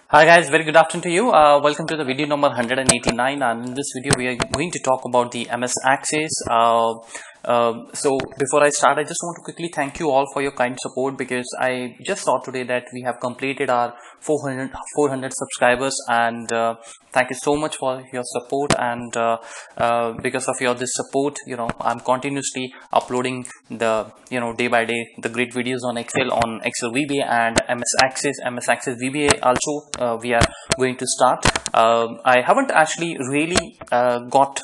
Hi guys, very good afternoon to you. Welcome to the video number 189, and in this video we are going to talk about the MS Access. So before I start, I just want to quickly thank you all for your kind support, because I just saw today that we have completed our 400 subscribers, and thank you so much for your support. And because of this support, I'm continuously uploading the day by day the great videos on Excel VBA and MS Access VBA also. We are going to start. I haven't actually really got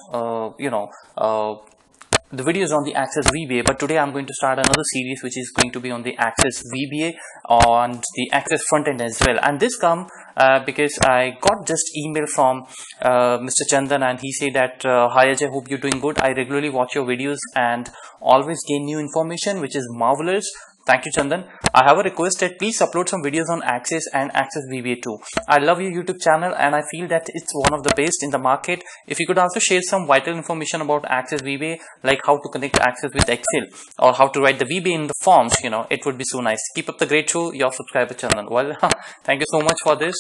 the videos on the Access VBA, but today I'm going to start another series which is going to be on the Access VBA and the Access front end as well. And this come because I got just email from Mr. Chandan, and he said that hi Ajay, hope you're doing good. I regularly watch your videos and always gain new information, which is marvelous. Thank you, Chandan. I have a request that please upload some videos on Access and Access VBA too. I love your YouTube channel and I feel that it's one of the best in the market. If you could also share some vital information about Access VBA, like how to connect Access with Excel or how to write the VBA in the forms, it would be so nice. Keep up the great show, your subscriber channel. Well, thank you so much for this.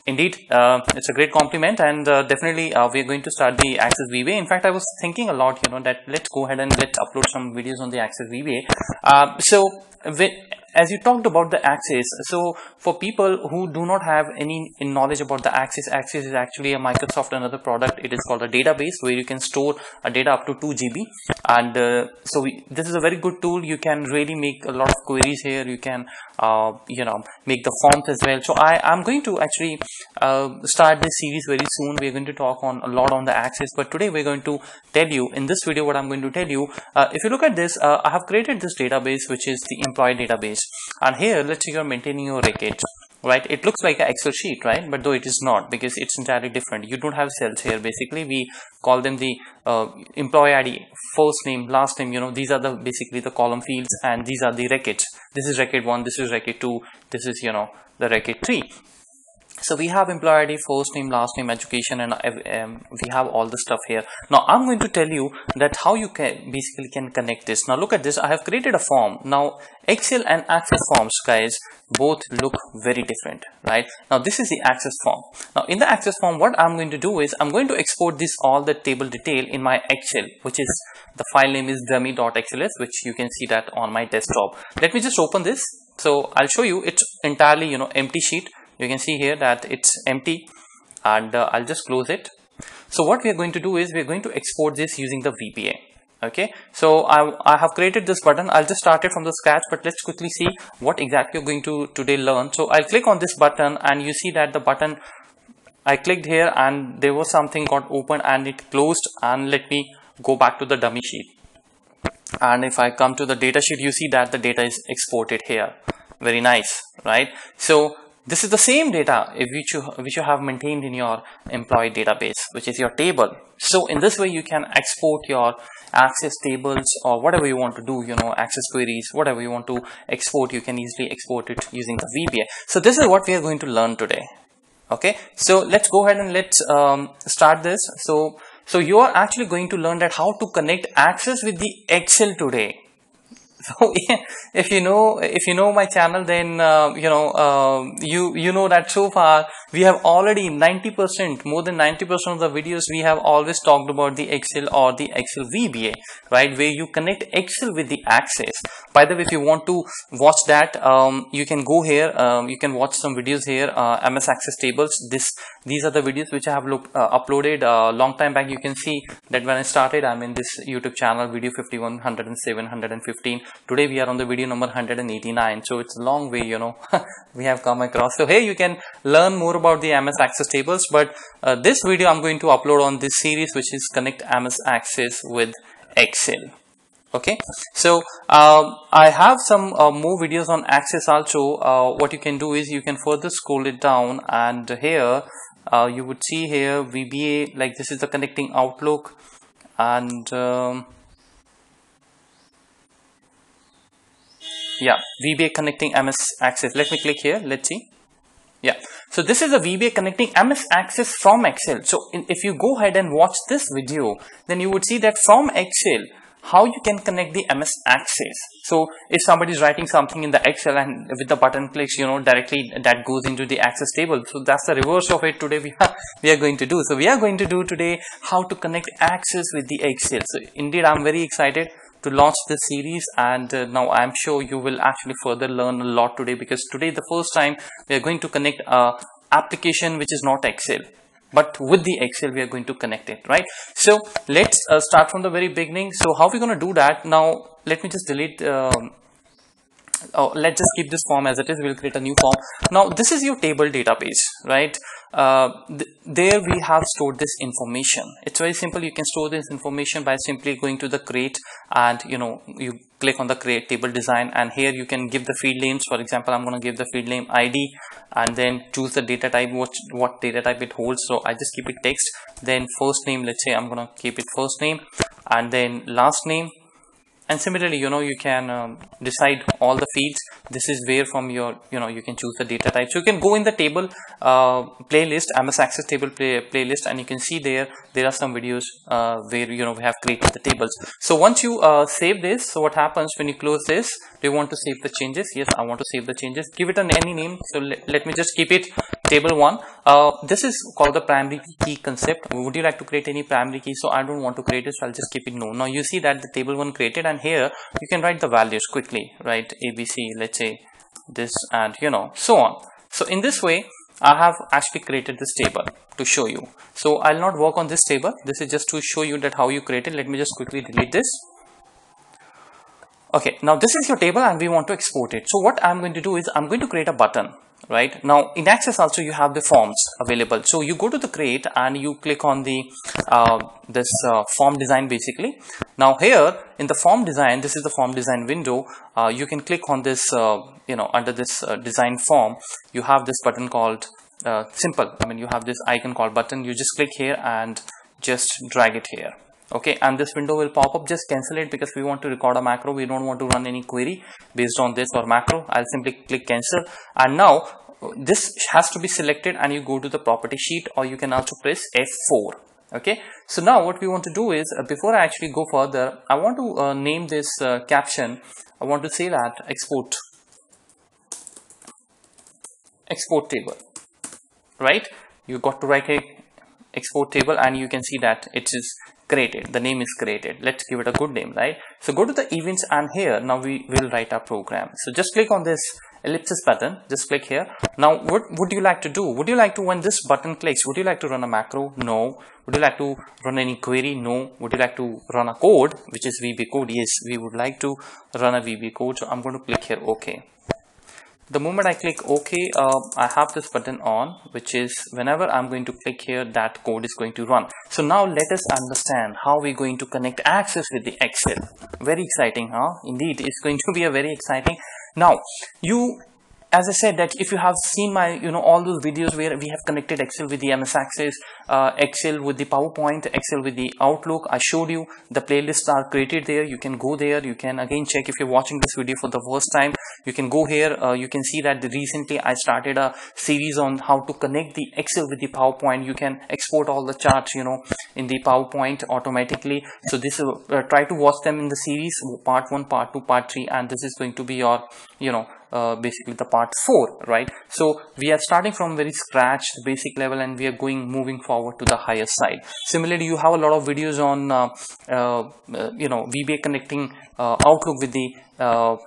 Indeed, it's a great compliment, and definitely we're going to start the Access VBA. In fact, I was thinking a lot, that let's go ahead and let's upload some videos on the Access VBA. As you talked about the Access, so for people who do not have any knowledge about the Access is actually a Microsoft another product. It is called a database where you can store a data up to 2 GB, and this is a very good tool. You can really make a lot of queries here. You can make the forms as well. So I'm going to actually start this series very soon. We're going to talk on a lot on the Access, but today we're going to tell you in this video what I'm going to tell you. If you look at this, I have created this database, which is the employee database, and here let's say you're maintaining your records, right? It looks like an Excel sheet, right? But though it is not, because it's entirely different. You don't have cells here. Basically, we call them the employee ID, first name, last name. These are basically the column fields, and these are the records. This is record 1, this is record 2, this is the record 3. So we have employee ID, first name, last name, education, and we have all the stuff here. Now I'm going to tell you that how you can connect this. Now look at this. I have created a form. Now Excel and Access forms, guys, both look very different, right? Now this is the Access form. Now in the Access form, what I'm going to do is I'm going to export this all the table detail in my Excel, which is the file name is dummy.xls, which you can see that on my desktop. Let me just open this. So I'll show you. It's entirely empty sheet. You can see here that it's empty, and I'll just close it. So what we are going to do is we're going to export this using the VBA. Okay, so I have created this button. I'll just start it from the scratch, but let's quickly see what exactly you're going to today learn. So I'll click on this button, and you see that the button, I clicked here and there was something got opened and it closed. And let me go back to the dummy sheet, and if I come to the data sheet, you see that the data is exported here. Very nice, right? So this is the same data which you have maintained in your employee database, which is your table. So in this way you can export your Access tables or whatever you want to do, Access queries, whatever you want to export, you can easily export it using the VBA. So this is what we are going to learn today. Okay, so let's go ahead and let's start this. So you are actually going to learn that how to connect Access with the Excel today. So if you know my channel, then you know that so far we have already 90%, more than 90% of the videos we have always talked about the Excel or the Excel VBA, right, where you connect Excel with the Access. By the way, if you want to watch that, you can go here, you can watch some videos here, MS Access tables. These are the videos which I have uploaded a long time back. You can see that when I started, I'm in this YouTube channel, video 51, 107, 115. Today we are on the video number 189. So it's a long way, we have come across. So here you can learn more about the MS Access tables. But this video I'm going to upload on this series, which is Connect MS Access with Excel. Okay, so I have some more videos on Access also. What you can do is you can further scroll it down, and here you would see here VBA, like this is the connecting Outlook, and yeah, VBA connecting MS Access. Let me click here. Let's see. Yeah, so this is a VBA connecting MS Access from Excel. So if you go ahead and watch this video, then you would see that from Excel, how you can connect the MS Access. So if somebody is writing something in the Excel and with the button clicks, directly that goes into the Access table. So that's the reverse of it today we are going to do. So we are going to do today how to connect Access with the Excel. So indeed, I'm very excited to launch this series, and now I'm sure you will actually further learn a lot today, because today the first time we are going to connect a application which is not Excel, but with the Excel we are going to connect it, right? So let's start from the very beginning. So how we're going to do that? Now let me just delete let's just keep this form as it is. We'll create a new form. Now this is your table database, right? There we have stored this information. It's very simple. You can store this information by simply going to the create, and you click on the create table design, and here you can give the field names. For example, I'm going to give the field name ID, and then choose the data type, what data type it holds. So I just keep it text. Then first name, let's say I'm going to keep it first name, and then last name. And similarly, you can decide all the fields. This is where from your, you can choose the data type. So you can go in the table playlist, MS Access table playlist, and you can see there are some videos where, we have created the tables. So once you save this, so what happens when you close this? Do you want to save the changes? Yes, I want to save the changes. Give it any name. So let me just keep it table 1. This is called the primary key concept. Would you like to create any primary key? So I don't want to create it, so I'll just keep it no. Now you see that the table 1 created, and here you can write the values quickly, right? ABC, let's say this, and so on. So in this way I have actually created this table to show you. So I'll not work on this table. This is just to show you that how you create it. Let me just quickly delete this. Okay, now this is your table and we want to export it. So what I'm going to do is I'm going to create a button. Right now in Access also you have the forms available. So you go to the create and you click on the form design basically. Now here in the form design, this is the form design window. You can click on this under this design form. You have this button called simple. You have this icon called button. You just click here and just drag it here. Okay, and this window will pop up. Just cancel it because we want to record a macro. We don't want to run any query based on this or macro. I'll simply click cancel, and now this has to be selected and you go to the property sheet, or you can also press F4. Okay, so now what we want to do is before I actually go further, I want to name this caption. I want to say that export table, right? You got to right click export table, and you can see that it is created. The name is created. Let's give it a good name, right? So go to the events, and here now we will write our program. So just click on this ellipsis button, just click here. Now what would you like to do? Would you like to, when this button clicks, would you like to run a macro? No. Would you like to run any query? No. Would you like to run a code, which is VBA code? Yes, we would like to run a VBA code. So I'm going to click here OK. The moment I click OK, I have this button on, which is whenever I'm going to click here, that code is going to run. So now let us understand how we're going to connect Access with the Excel. Very exciting, huh? Indeed, it's going to be a very exciting. Now, as I said, that if you have seen my, all those videos where we have connected Excel with the MS Access, Excel with the PowerPoint, Excel with the Outlook, I showed you the playlists are created there. You can go there. You can again check if you're watching this video for the first time. You can go here. You can see that recently I started a series on how to connect the Excel with the PowerPoint. You can export all the charts, in the PowerPoint automatically. So this try to watch them in the series, part 1, part 2, part 3, and this is going to be your, basically the part 4, right? So we are starting from very scratch, the basic level, and we are moving forward to the higher side. Similarly, you have a lot of videos on VBA connecting Outlook with the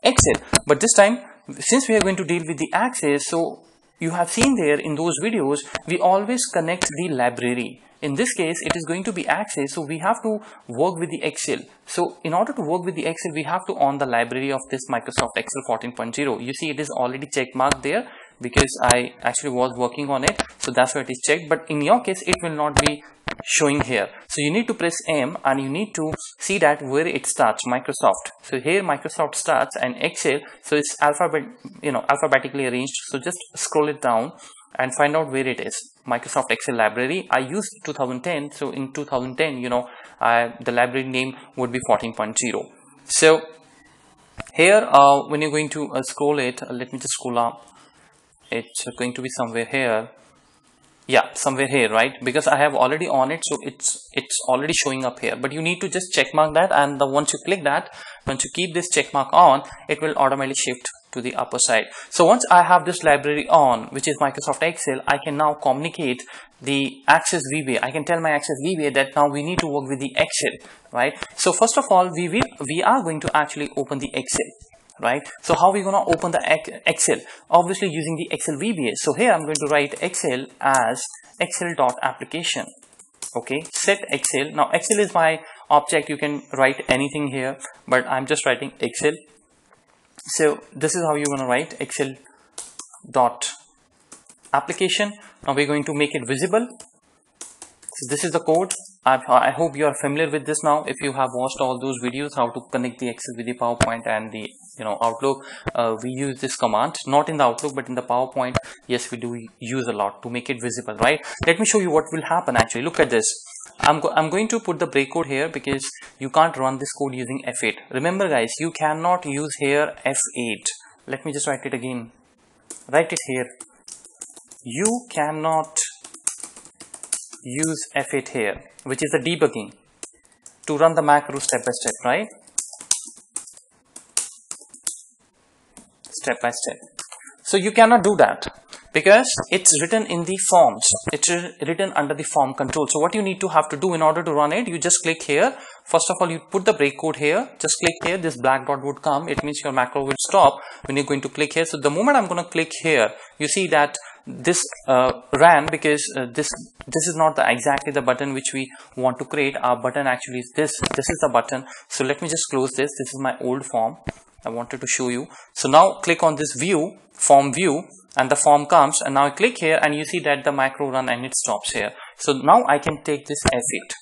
Excel, but this time since we are going to deal with the Access, so you have seen there in those videos we always connect the library. In this case, it is going to be Access, so we have to work with the Excel. So in order to work with the Excel, we have to on the library of this Microsoft Excel 14.0. You see it is already check marked there because I actually was working on it. So that's why it is checked. But in your case, it will not be showing here. So you need to press M and you need to see that where it starts, Microsoft. So here Microsoft starts and Excel. So it's alphabetically arranged. So just scroll it down and find out where it is. Microsoft Excel library. I used 2010. So in 2010, the library name would be 14.0. So here, when you're going to scroll it, let me just scroll up. It's going to be somewhere here. Yeah, somewhere here, right? Because I have already on it, so it's already showing up here. But you need to just check mark that, and once you click that, once you keep this check mark on, it will automatically shift to the upper side. So once I have this library on, which is Microsoft Excel, I can now communicate the Access VBA. I can tell my Access VBA that now we need to work with the Excel, right? So first of all, we are going to actually open the Excel. Right, so how are we going to open the Excel? Obviously using the Excel VBA. So here I'm going to write Excel as excel.application. Okay, set Excel. Now Excel is my object. You can write anything here, but I'm just writing Excel. So this is how you're going to write Excel dot application. Now we're going to make it visible. So this is the code. I hope you are familiar with this now. If you have watched all those videos, how to connect the Excel with the PowerPoint and the Outlook, we use this command, not in the Outlook but in the PowerPoint. Yes, we do use a lot to make it visible, right? Let me show you what will happen actually. Look at this. I'm going to put the break code here because you can't run this code using F8. Remember guys, you cannot use here F8. Let me just write it again. Write it here. You cannot use F8 here, which is the debugging, to run the macro step by step, right? Step by step. So you cannot do that because it's written in the forms. It's written under the form control. So what you need to have to do in order to run it, you just click here. First of all, you put the break code here. Just click here. This black dot would come. It means your macro will stop when you're going to click here. So the moment I'm going to click here, you see that this ran because this is not exactly the button which we want to create. Our button actually is this is the button. So let me just close this. This is my old form I wanted to show you. So now click on this view, form view, and the form comes, and now I click here and you see that the macro run and it stops here. So now I can take this F8.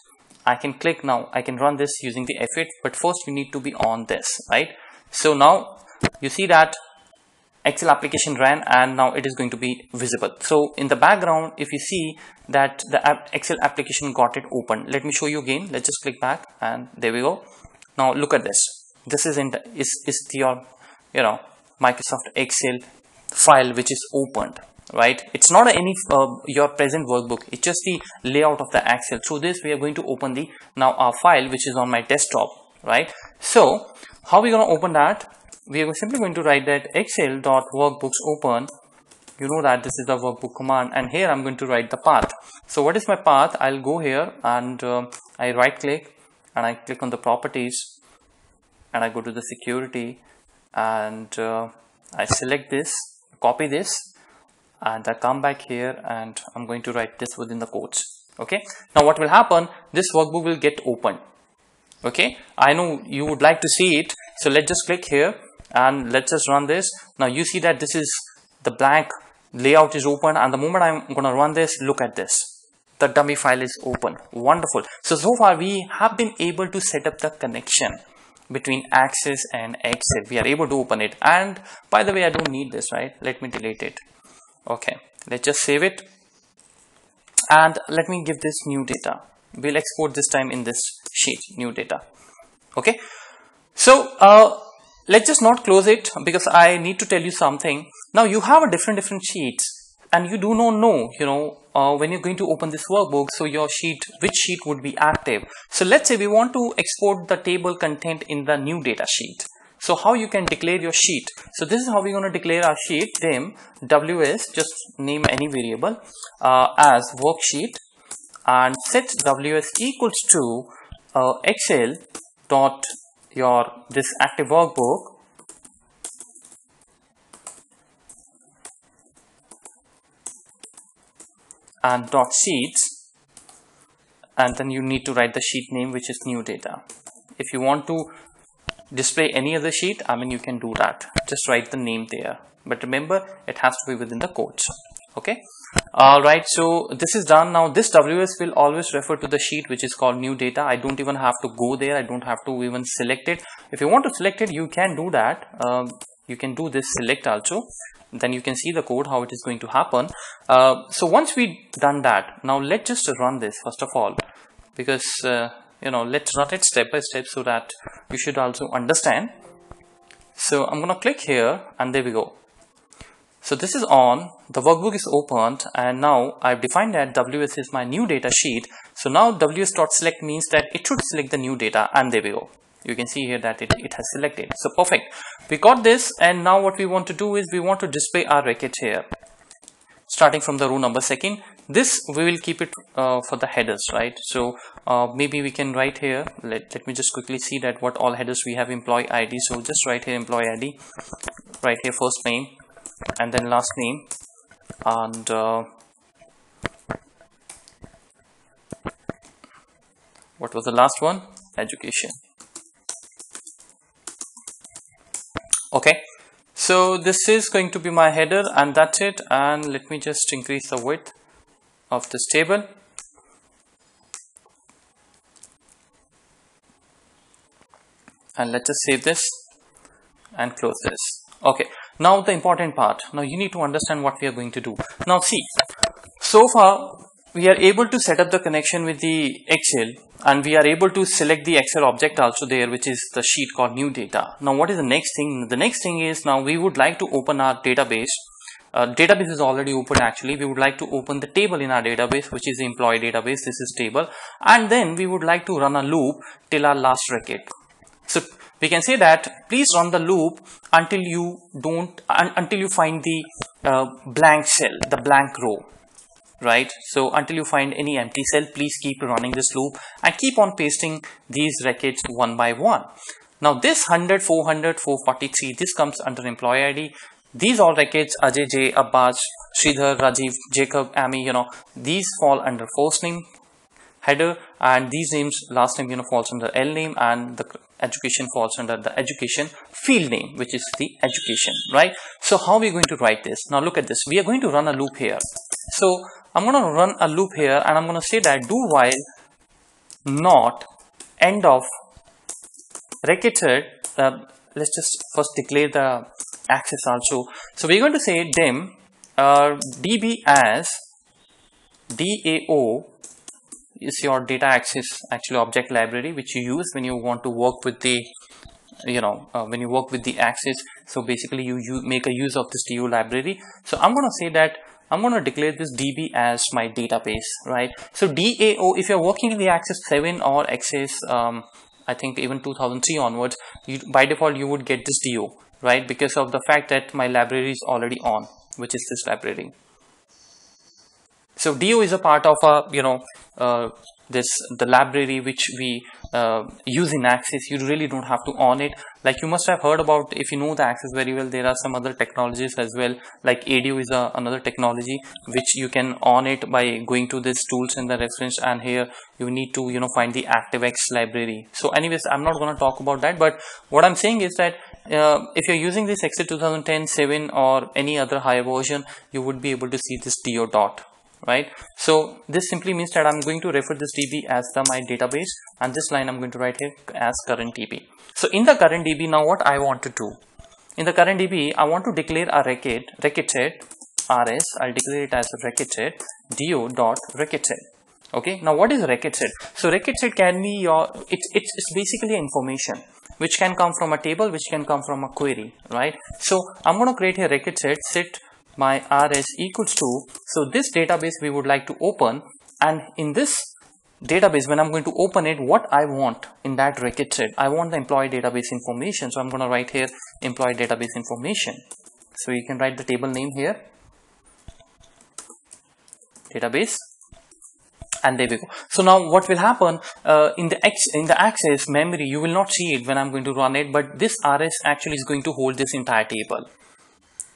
I can click now, I can run this using the F8, but first we need to be on this, right? So now you see that Excel application ran and now it is going to be visible. So in the background, if you see that the Excel application got it open, let me show you again. Let's just click back and there we go. Now look at this. This is your Microsoft Excel file which is opened, right? It's not any your present workbook. It's just the layout of the Excel. Through this we are going to open the our file which is on my desktop, right? So how are we going to open that? We are simply going to write that excel.workbooks open. You know that this is the workbook command, and here I'm going to write the path. So what is my path? I'll go here and I right click and I click on the properties and I go to the security and I select this, copy this, and I come back here and I'm going to write this within the quotes. Okay, now what will happen? This workbook will get opened. Okay, I know you would like to see it, so let's just click here and let's just run this. Now you see that this is the blank layout is open, and the moment I'm going to run this, look at this, the dummy file is open. Wonderful. So far we have been able to set up the connection between Access and Excel. We are able to open it, and by the way, I don't need this, right? Let me delete it. Okay, let's just save it and let me give this new data. We'll export this time in this sheet, new data. Okay, so let's just not close it because I need to tell you something. Now you have a different sheets and you do not know, when you're going to open this workbook, so your sheet, which sheet would be active. So let's say we want to export the table content in the new data sheet. So how you can declare your sheet? So this is how we're going to declare our sheet. Dim ws, just name any variable as worksheet, and set ws equals to excel dot this active workbook and dot sheets, and then you need to write the sheet name, which is new data. If you want to display any other sheet, you can do that. Just write the name there, but remember it has to be within the quotes. Okay, all right, so this is done. Now this ws will always refer to the sheet which is called new data. I don't even have to go there. I don't have to even select it. If you want to select it, you can do that. You can do this select also, then you can see the code how it is going to happen. So once we done that, now let's just run this first of all, because let's run it step by step so that you should also understand. So I'm gonna click here and there we go. So this is on, the workbook is opened, and now I've defined that WS is my new data sheet. So now ws.select means that it should select the new data, and there we go. You can see here that it has selected. So perfect. We got this, and now what we want to do is we want to display our record here. Starting from the row number second, this we will keep it for the headers, right? So maybe we can write here, let me just quickly see that what all headers we have. Employee ID, so just write here employee ID, write here first name and then last name, and what was the last one? Education. Okay, so this is going to be my header, and that's it. And let me just increase the width of this table. And let's just save this and close this. Okay, now the important part. Now you need to understand what we are going to do. Now see, so far we are able to set up the connection with the Excel, and we are able to select the Excel object also there, which is the sheet called new data. Now what is the next thing? The next thing is, now we would like to open our database. Database is already open actually. We would like to open the table in our database, which is the employee database. This is table, and then we would like to run a loop till our last record. So we can say that please run the loop until you find the blank cell, the blank row. Right, so until you find any empty cell, please keep running this loop and keep on pasting these records one by one. Now this 100, 400, 443, this comes under employee ID. These all records, Ajay, J, Abbas, Sridhar, Rajiv, Jacob, Amy, these fall under first name header, and these names, last name, falls under L name, and the education falls under the education field name, which is the education, right? So how are we going to write this? Now look at this. We are going to run a loop here. So I'm going to run a loop here, and I'm going to say that do while not end of record set. Let's just first declare the access also. So we're going to say dim db as DAO is your data access actually object library, which you use when you want to work with the when you work with the access. So basically you make a use of this DO library. So I'm going to say that I'm going to declare this DB as my database, right? So DAO, if you're working in the Access 7 or Access, I think even 2003 onwards, by default you would get this DO, right? Because of the fact that my library is already on, which is this library. So DO is a part of a the library which we use in Access. You really don't have to on it. Like you must have heard about, if you know the Access very well, there are some other technologies as well. Like ADO is another technology which you can on it by going to this tools in the reference, and here you need to find the ActiveX library. So anyways, I'm not going to talk about that, but what I'm saying is that if you're using this Excel 2010, 7 or any other higher version, you would be able to see this DO dot. Right, so this simply means that I'm going to refer this DB as my database, and this line I'm going to write here as current DB. So in the current DB, now what I want to do, in the current DB, I want to declare a record set rs. I'll declare it as a record set do dot record set. Okay, now what is record set? So record set can be it's basically information which can come from a table, which can come from a query, right? So I'm going to create a record set my rs equals to, so this database we would like to open, and in this database when I'm going to open it, what I want in that record set, I want the employee database information. So I'm going to write here employee database information. So you can write the table name here, database, and there we go. So now what will happen in the Access memory, you will not see it when I'm going to run it, but this rs actually is going to hold this entire table.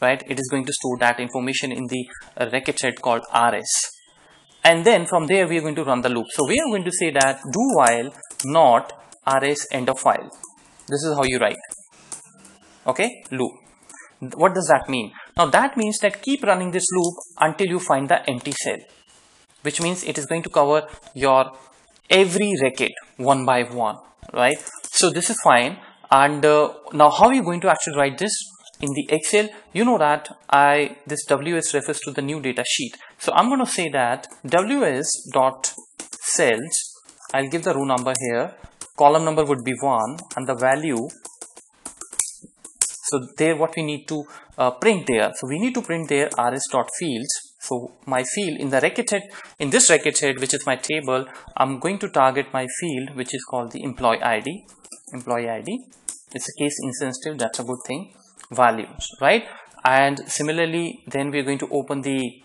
Right, it is going to store that information in the record set called rs, and then from there we are going to run the loop. So we are going to say that do while not rs end of file. This is how you write. Okay, loop. What does that mean? Now that means that keep running this loop until you find the empty cell, which means it is going to cover your every record one by one, right? So this is fine. And now how are you going to actually write this? In the Excel, you know that this WS refers to the new data sheet. So I'm going to say that WS dot cells, I'll give the row number here, column number would be 1, and the value So there what we need to print there. So we need to print there rs.fields. So my field in the record set, in this record set, which is my table, I'm going to target my field which is called the employee ID. Employee ID. It's a case insensitive, that's a good thing. Values, right? And similarly, then we're going to open the,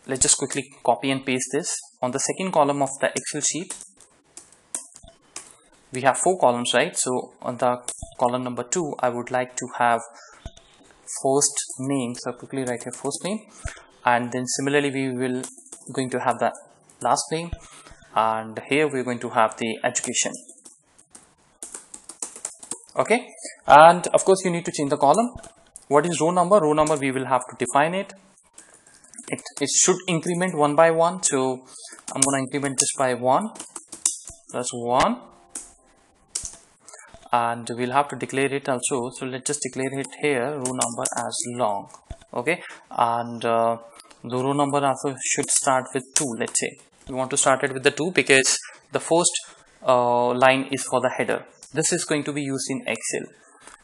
let's just quickly copy and paste this on the second column of the Excel sheet. We have 4 columns, right? So on the column number 2, I would like to have first name. So quickly write here first name, and then similarly we will going to have the last name, and here we're going to have the education. Okay, and of course you need to change the column. What is row number? Row number we will have to define it. It should increment one by one, so I'm going to increment this by 1 plus 1, and we'll have to declare it also. So let's just declare it here, row number as long. Okay, and the row number also should start with 2. Let's say we want to start it with the 2 because the first line is for the header. This is going to be used in Excel.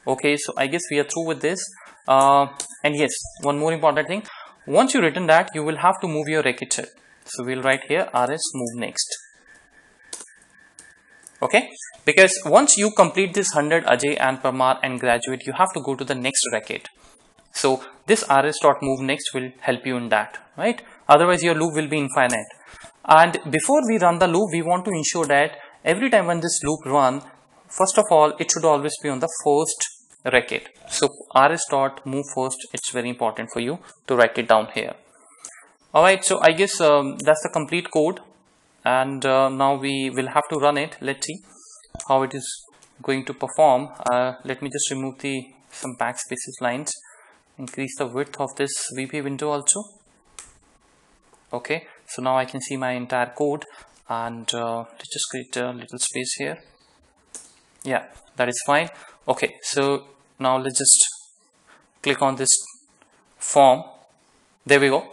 Okay, so I guess we are through with this. And yes, one more important thing, once you written that, you will have to move your record set. So we'll write here rs move next. Okay, because once you complete this 100 Ajay and Parmar and graduate, you have to go to the next record. So this rs.move next will help you in that, right? Otherwise your loop will be infinite. And before we run the loop, we want to ensure that every time when this loop run, first of all, it should always be on the first record. So rs.move first, it's very important for you to write it down here. Alright, so I guess that's the complete code, and now we will have to run it. Let's see how it is going to perform. Let me just remove some backspaces lines, increase the width of this VBA window also. Okay, so now I can see my entire code, and let's just create a little space here. Yeah, that is fine. Okay, so now let's just click on this form. There we go.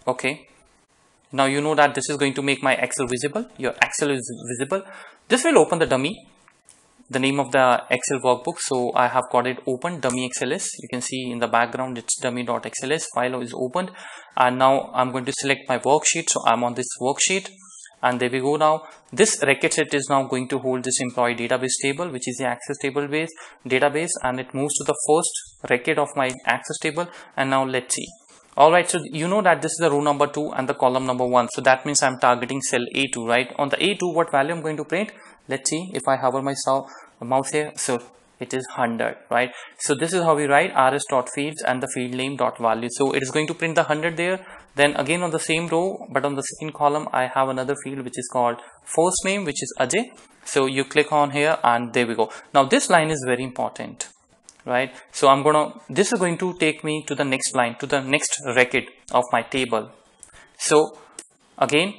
Okay, now you know that this is going to make my Excel visible. Your Excel is visible. This will open the dummy, the name of the Excel workbook. So I have got it open, dummy XLS. You can see in the background it's dummy.xls. File is opened, and now I'm going to select my worksheet. So I'm on this worksheet, and there we go. Now this record set is now going to hold this employee database table, which is the access table based database, and it moves to the first record of my access table. And now let's see. Alright, so you know that this is the row number 2 and the column number 1. So that means I'm targeting cell A2, right? On the A2, what value I'm going to print? Let's see if I hover my mouse here. So it is 100, right? So this is how we write rs.fields and the field name dot value. So it is going to print the 100 there. Then again on the same row, but on the second column, I have another field which is called first name, which is Ajay. So you click on here, and there we go. Now this line is very important, right? So this is going to take me to the next line, to the next record of my table. So again,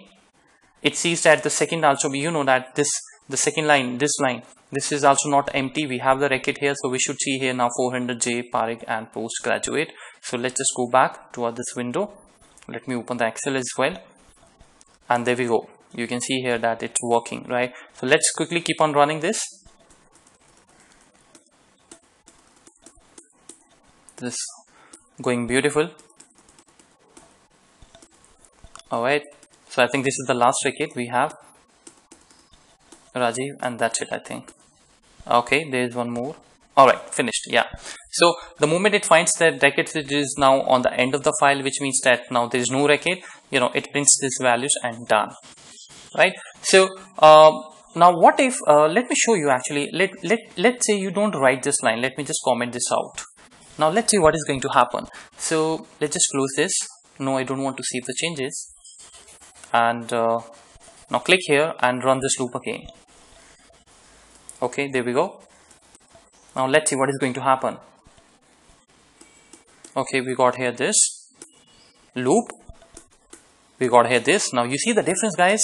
it sees that the second also, you know that the second line, this is also not empty. We have the record here, so we should see here now 400J, Parik and postgraduate. So let's just go back to this window. Let me open the Excel as well, and there we go. You can see here that it's working, right? So let's quickly keep on running this. This going beautiful. All right, so I think this is the last record we have, Rajiv, and that's it, I think. Okay, there is one more. All right, finished. Yeah, so the moment it finds that record, it is now on the end of the file, which means that now there is no record. You know, it prints these values and done, right? So now what if let me show you. Actually, let's say you don't write this line. Let me just comment this out. Now let's see what is going to happen. So let's just close this. No, I don't want to save the changes. And now click here and run this loop again. Okay, there we go. Now let's see what is going to happen. Okay, we got here this loop. We got here this. Now you see the difference, guys,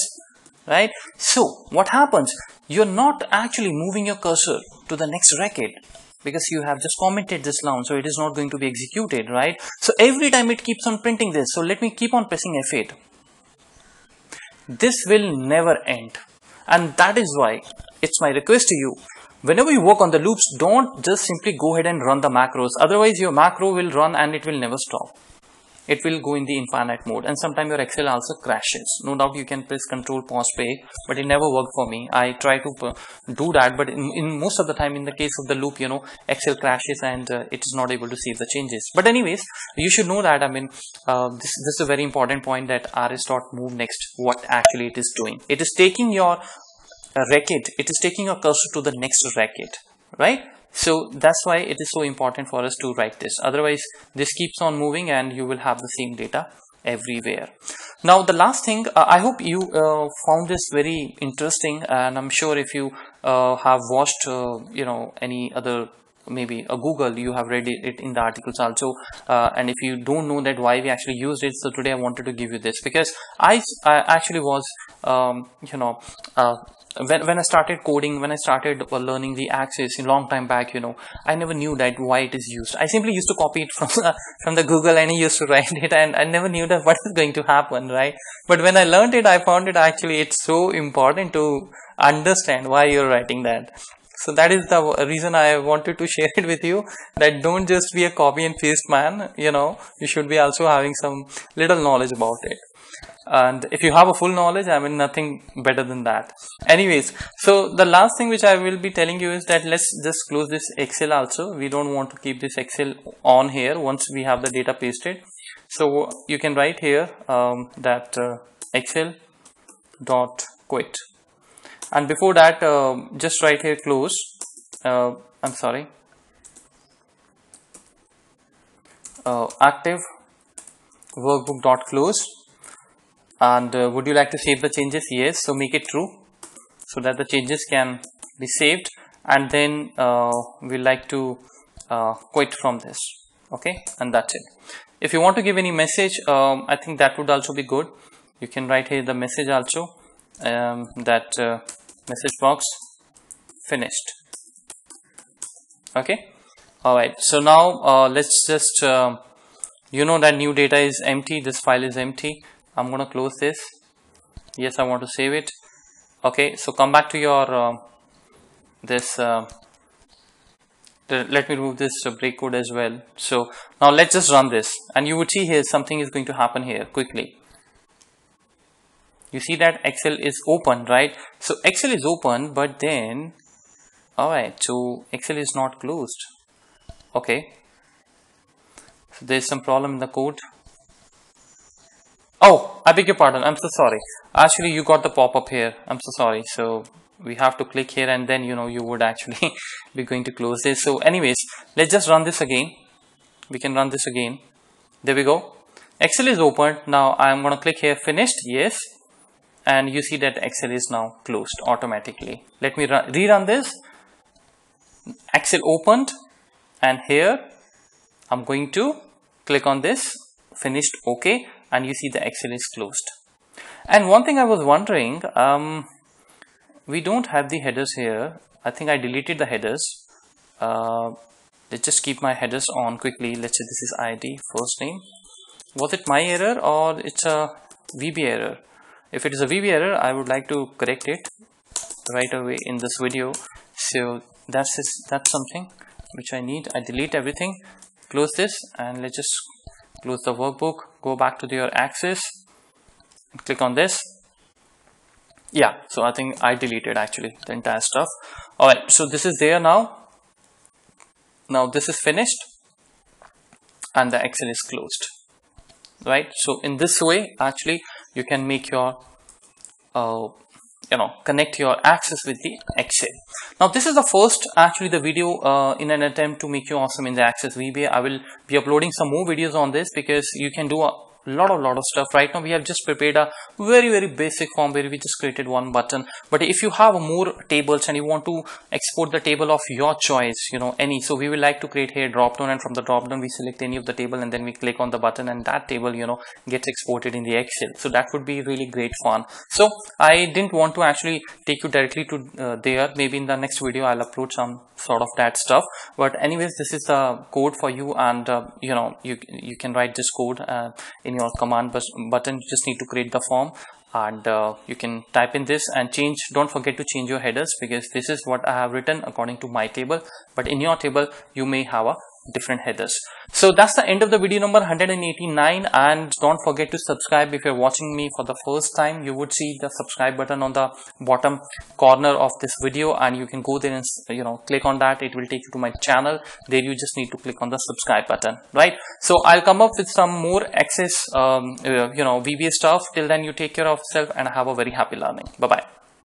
right? So what happens? You're not actually moving your cursor to the next record, because you have just commented this down, so it is not going to be executed, right? So every time it keeps on printing this. So let me keep on pressing F8. This will never end, and that is why it's my request to you. Whenever you work on the loops, don't just simply go ahead and run the macros. Otherwise, your macro will run and it will never stop. It will go in the infinite mode, and sometimes your Excel also crashes. No doubt you can press Control Pause Pay, but it never worked for me. I try to do that, but in most of the time, in the case of the loop, you know, Excel crashes and it is not able to save the changes. But anyways, you should know that, I mean, this is a very important point, that rs.move next, what actually it is doing. It is taking your record, it is taking your cursor to the next record, right? So that's why it is so important for us to write this. Otherwise, this keeps on moving and you will have the same data everywhere. Now, the last thing, I hope you found this very interesting, and I'm sure if you have watched, you know, any other, maybe a Google, you have read it in the articles also, and if you don't know that why we actually used it, so today I wanted to give you this, because I actually was, you know, when I started coding, when I started learning the Axis a long time back, you know, I never knew that why it is used. I simply used to copy it from the Google, and I used to write it, and I never knew that what is going to happen, right? But when I learned it, I found it actually it's so important to understand why you're writing that. So that is the reason I wanted to share it with you, that don't just be a copy and paste man, you know, you should be also having some little knowledge about it. And if you have a full knowledge, I mean, nothing better than that. Anyways, so the last thing which I will be telling you is that let's just close this Excel also. We don't want to keep this Excel on here once we have the data pasted. So you can write here that Excel dot quit. And before that, just write here close. I'm sorry. Active workbook dot close. And would you like to save the changes? Yes. So make it true, so that the changes can be saved. And then we like to quit from this. Okay, and that's it. If you want to give any message, I think that would also be good. You can write here the message also. That message box finished. Okay, all right. So now let's just you know that new data is empty, this file is empty. I'm going to close this. Yes, I want to save it. Okay, so come back to your this let me remove this break code as well. So now let's just run this, and you would see here something is going to happen here quickly. You see that Excel is open, right? So Excel is open, but then, all right, so Excel is not closed. Okay, so there's some problem in the code. Oh, I beg your pardon, I'm so sorry. Actually, you got the pop-up here. I'm so sorry. So we have to click here, and then, you know, you would actually be going to close this. So anyways, let's just run this again. We can run this again. There we go. Excel is open. Now I'm going to click here, finished. Yes. And you see that Excel is now closed automatically. Let me rerun this. Excel opened, and here I'm going to click on this, finished, okay, and you see the Excel is closed. And one thing I was wondering, we don't have the headers here. I think I deleted the headers. Let's just keep my headers on quickly. Let's say this is ID, first name. Was it my error or it's a VBA error? If it is a VBA error, I would like to correct it right away in this video. So that's something which I need. I delete everything, close this, and let's just close the workbook. Go back to your Axis and click on this. Yeah, so I think I deleted actually the entire stuff. All right, so this is there now. Now this is finished, and the Excel is closed. Right, so in this way actually you can make your connect your Axis with the Excel. Now this is the first actually the video in an attempt to make you awesome in the Axis VBA. I will be uploading some more videos on this, because you can do a lot of stuff. Right now we have just prepared a very basic form where we just created one button. But if you have more tables and you want to export the table of your choice, you know, any, so we will like to create here drop down, and from the drop down we select any of the table, and then we click on the button, and that table, you know, gets exported in the Excel. So that would be really great fun. So I didn't want to actually take you directly to there. Maybe in the next video I'll upload some sort of that stuff. But anyways, this is the code for you, and you know, you can write this code in your command button. You just need to create the form, and you can type in this and change. Don't forget to change your headers, because this is what I have written according to my table, but in your table you may have a different headers. So that's the end of the video number 189, and don't forget to subscribe. If you're watching me for the first time, you would see the subscribe button on the bottom corner of this video, and you can go there and click on that. It will take you to my channel. There you just need to click on the subscribe button, right? So I'll come up with some more access VBA stuff. Till then, you take care of yourself and have a very happy learning. Bye bye.